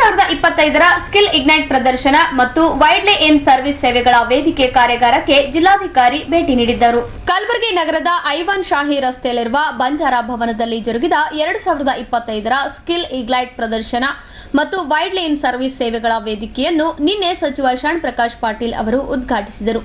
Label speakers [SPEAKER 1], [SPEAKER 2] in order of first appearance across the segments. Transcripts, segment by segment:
[SPEAKER 1] 2025ರ skill ignite ಪ್ರದರ್ಶನ ಮತ್ತು widely ಇನ್ service ಸೇವೆಗಳ ವೇದಿಕೆ ಕಾರ್ಯಾಗಾರಕ್ಕೆ ಜಿಲ್ಲಾಧಿಕಾರಿ ಭೇಟಿ ನೀಡಿದ್ದರು. ಕಲಬುರಗಿ ನಗರದ ಐವಾನ್ ಶಾಹಿ ರಸ್ತೆಯಲ್ಲಿರುವ ಬಂಜಾರ ಭವನದಲ್ಲಿ ಜರುಗಿದ 2025ರ ಸ್ಕಿಲ್ ಇಗ್ನೈಟ್ ಪ್ರದರ್ಶನ ಮತ್ತು ವೈಡ್ಲಿ ಇನ್ ಸರ್ವಿಸ್ ಸೇವೆಗಳ ವೇದಿಕೆಯನ್ನು ನಿನ್ನೆ ಸಚಿವ ಶರಣ್ ಪ್ರಕಾಶ್ ಪಾಟೀಲ್ ಅವರು ಉದ್ಘಾಟಿಸಿದರು.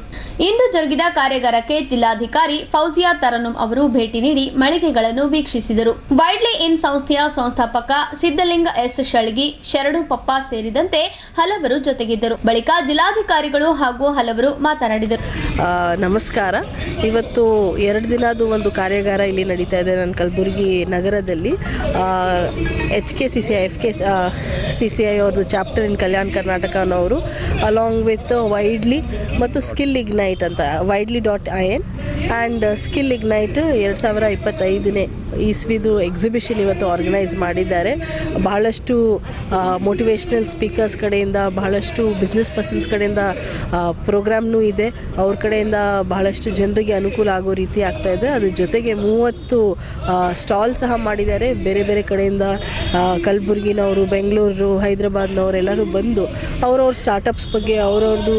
[SPEAKER 1] ಇಂದು ಜರುಗಿದ ಕಾರ್ಯಾಗಾರಕ್ಕೆ ಜಿಲ್ಲಾಧಿಕಾರಿ ಫೌಜಿಯಾ ತರನ್ನುಮ್ ಅವರು ಭೇಟಿ ನೀಡಿ ಮಳಿಗೆಗಳನ್ನು ವೀಕ್ಷಿಸಿದರು. ವೈಡ್ಲಿ ಇನ್ ಸಂಸ್ಥೆಯ ಸಂಸ್ಥಾಪಕ ಸಿದ್ದಲಿಂಗ ಎಸ್ ಶಳ್ಗಿ, ಶರಣು ಪಪ್ಪ ಸೇರಿದಂತೆ ಹಲವರು ಜೊತೆಗಿದ್ದರು. ಬಳಿಕ ಜಿಲ್ಲಾಧಿಕಾರಿಗಳು ಹಾಗೂ ಹಲವರು ಮಾತನಾಡಿದರು.
[SPEAKER 2] ನಮಸ್ಕಾರ. ಇವತ್ತು 2 ದಿನದ ಒಂದು ಕಾರ್ಯಾಗಾರ ಇಲ್ಲಿ ನಡೀತಾ ಇದೆ ನನ್ನ ಕಲಬುರಗಿ ನಗರದಲ್ಲಿ. HKCCI ಅವ್ರದ್ದು ಚಾಪ್ಟರ್ ಇನ್ ಕಲ್ಯಾಣ ಕರ್ನಾಟಕನವರು ಅಲಾಂಗ್ ವಿತ್ ವೈಡ್ಲಿ ಮತ್ತು ಸ್ಕಿಲ್ ಇಗ್ನೈಟ್ ಅಂತ widely.in ಆ್ಯಂಡ್ ಸ್ಕಿಲ್ ಇಗ್ನೈಟ್ 2025ನೇ ಇಸ್ವಿದು ಎಕ್ಸಿಬಿಷನ್ ಇವತ್ತು ಆರ್ಗನೈಸ್ ಮಾಡಿದ್ದಾರೆ. ಬಹಳಷ್ಟು ಮೋಟಿವೇಶ್ನಲ್ ಸ್ಪೀಕರ್ಸ್ ಕಡೆಯಿಂದ, ಬಹಳಷ್ಟು ಬಿಸ್ನೆಸ್ ಪರ್ಸನ್ಸ್ ಕಡೆಯಿಂದ ಪ್ರೋಗ್ರಾಮ್ನೂ ಇದೆ. ಅವ್ರ ಕಡೆಯಿಂದ ಬಹಳಷ್ಟು ಜನರಿಗೆ ಅನುಕೂಲ ಆಗೋ ರೀತಿ ಆಗ್ತಾಯಿದೆ. ಅದ್ರ ಜೊತೆಗೆ 30 ಸ್ಟಾಲ್ ಸಹ ಮಾಡಿದ್ದಾರೆ. ಬೇರೆ ಬೇರೆ ಕಡೆಯಿಂದ ಕಲಬುರಗಿನವರು, ಬೆಂಗಳೂರು, ಹೈದರಾಬಾದ್ನವರು ಎಲ್ಲರೂ ಬಂದು ಅವ್ರವ್ರ ಸ್ಟಾರ್ಟಪ್ಸ್ ಬಗ್ಗೆ, ಅವ್ರವ್ರದ್ದು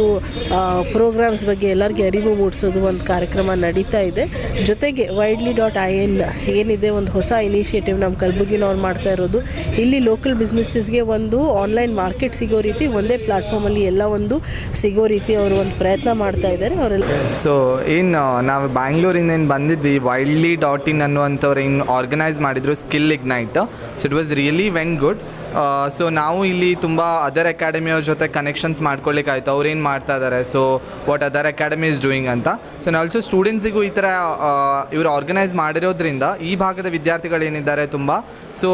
[SPEAKER 2] ಪ್ರೋಗ್ರಾಮ್ಸ್ ಬಗ್ಗೆ ಎಲ್ಲರಿಗೆ ಅರಿವು ಮೂಡಿಸೋದು ಒಂದು ಕಾರ್ಯಕ್ರಮ ನಡೀತಾ ಇದೆ. ಜೊತೆಗೆ widely.in ಏನಿದೆ ಒಂದು ಹೊಸ ಇನಿಷಿಯೇಟಿವ್ ನಮ್ಮ ಕಲಬುರಗಿನವ್ರು ಮಾಡ್ತಾ ಇರೋದು. ಇಲ್ಲಿ ಲೋಕಲ್ ಬಿಸ್ನೆಸ್ಸಸ್ಗೆ ಒಂದು ಆನ್ಲೈನ್ ಮಾರ್ಕೆಟ್ ಸಿಗೋ ರೀತಿ ಒಂದೇ ಪ್ಲಾಟ್ಫಾರ್ಮಲ್ಲಿ ಎಲ್ಲ ಒಂದು ಸಿಗೋ ರೀತಿ ಅವರು ಒಂದು ಪ್ರಯತ್ನ ಮಾಡ್ತಾ ಇದ್ದಾರೆ ಅವರೆಲ್ಲ.
[SPEAKER 3] ಸೊ ನಾವು ಬ್ಯಾಂಗ್ಳೂರಿಂದ ಬಂದಿದ್ವಿ. widely.in ಅನ್ನುವಂಥವ್ರು ಆರ್ಗನೈಸ್ ಮಾಡಿದ್ರು skill ignite. So it was really when good. So ನಾವು ಇಲ್ಲಿ ತುಂಬ ಅದರ್ ಅಕಾಡೆಮಿಯವ್ರ ಜೊತೆ ಕನೆಕ್ಷನ್ಸ್ ಮಾಡ್ಕೊಳ್ಳಿಕ್ಕಾಯ್ತು. ಅವ್ರೇನು ಮಾಡ್ತಾ ಇದ್ದಾರೆ, so what other academy is doing ಅಂತ. ಸೊ ಆಲ್ಸೋ ಸ್ಟೂಡೆಂಟ್ಸಿಗೂ ಈ ಥರ ಇವರು ಆರ್ಗನೈಸ್ ಮಾಡಿರೋದ್ರಿಂದ ಈ ಭಾಗದ ವಿದ್ಯಾರ್ಥಿಗಳೇನಿದ್ದಾರೆ ತುಂಬ, ಸೊ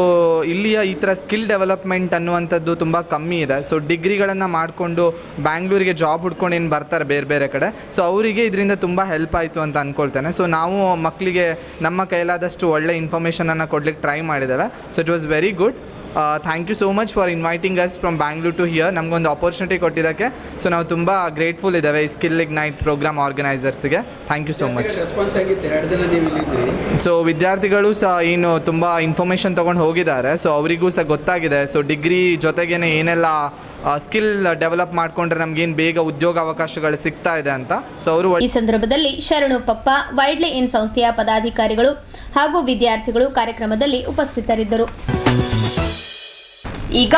[SPEAKER 3] ಇಲ್ಲಿಯ ಈ ಥರ ಸ್ಕಿಲ್ ಡೆವಲಪ್ಮೆಂಟ್ ಅನ್ನುವಂಥದ್ದು ತುಂಬ ಕಮ್ಮಿ ಇದೆ. ಸೊ ಡಿಗ್ರಿಗಳನ್ನು ಮಾಡಿಕೊಂಡು ಬ್ಯಾಂಗ್ಳೂರಿಗೆ ಜಾಬ್ ಹುಡ್ಕೊಂಡು ಏನು ಬರ್ತಾರೆ ಬೇರೆ ಬೇರೆ ಕಡೆ, ಸೊ ಅವರಿಗೆ ಇದರಿಂದ ತುಂಬ ಹೆಲ್ಪ್ ಆಯಿತು ಅಂತ ಅಂದ್ಕೊಳ್ತೇನೆ. ಸೊ ನಾವು ಮಕ್ಕಳಿಗೆ ನಮ್ಮ ಕೈಲಾದಷ್ಟು ಒಳ್ಳೆ ಇನ್ಫಾರ್ಮೇಷನನ್ನು ಕೊಡ್ಲಿಕ್ಕೆ ಟ್ರೈ ಮಾಡಿದ್ದೇವೆ. So it was very good. Thank you so much for inviting us from Bangalore to here. ನಮಗೊಂದು ಆಪರ್ಚುನಿಟಿ ಕೊಟ್ಟಿದ್ದಕ್ಕೆ ಸೊ ನಾವು ತುಂಬ ಗ್ರೇಟ್ಫುಲ್ ಇದ್ದೇವೆ ಈ ಸ್ಕಿಲ್ ಇಗ್ನೈಟ್ ಪ್ರೋಗ್ರಾಮ್ ಆರ್ಗನೈಸರ್ಸ್ಗೆ. Thank you so much. So ವಿದ್ಯಾರ್ಥಿಗಳು ಸಹ ಏನು ತುಂಬ ಇನ್ಫಾರ್ಮೇಷನ್ ತೊಗೊಂಡು ಹೋಗಿದ್ದಾರೆ. ಸೊ ಅವರಿಗೂ ಸಹ ಗೊತ್ತಾಗಿದೆ. ಸೊ ಡಿಗ್ರಿ ಜೊತೆಗೇನೆ ಏನೆಲ್ಲ ಸ್ಕಿಲ್ ಡೆವಲಪ್ ಮಾಡಿಕೊಂಡ್ರೆ ನಮಗೇನು ಬೇಗ ಉದ್ಯೋಗ ಅವಕಾಶಗಳು ಸಿಗ್ತಾ ಇದೆ ಅಂತ. ಸೊ ಅವರು
[SPEAKER 1] ಈ ಸಂದರ್ಭದಲ್ಲಿ ಶರಣು ಪಪ್ಪ, ವೈಡ್ಲಿ ಇನ್ ಸಂಸ್ಥೆಯ ಪದಾಧಿಕಾರಿಗಳು ಹಾಗೂ ವಿದ್ಯಾರ್ಥಿಗಳು ಕಾರ್ಯಕ್ರಮದಲ್ಲಿ ಉಪಸ್ಥಿತರಿದ್ದರು. ಈಗ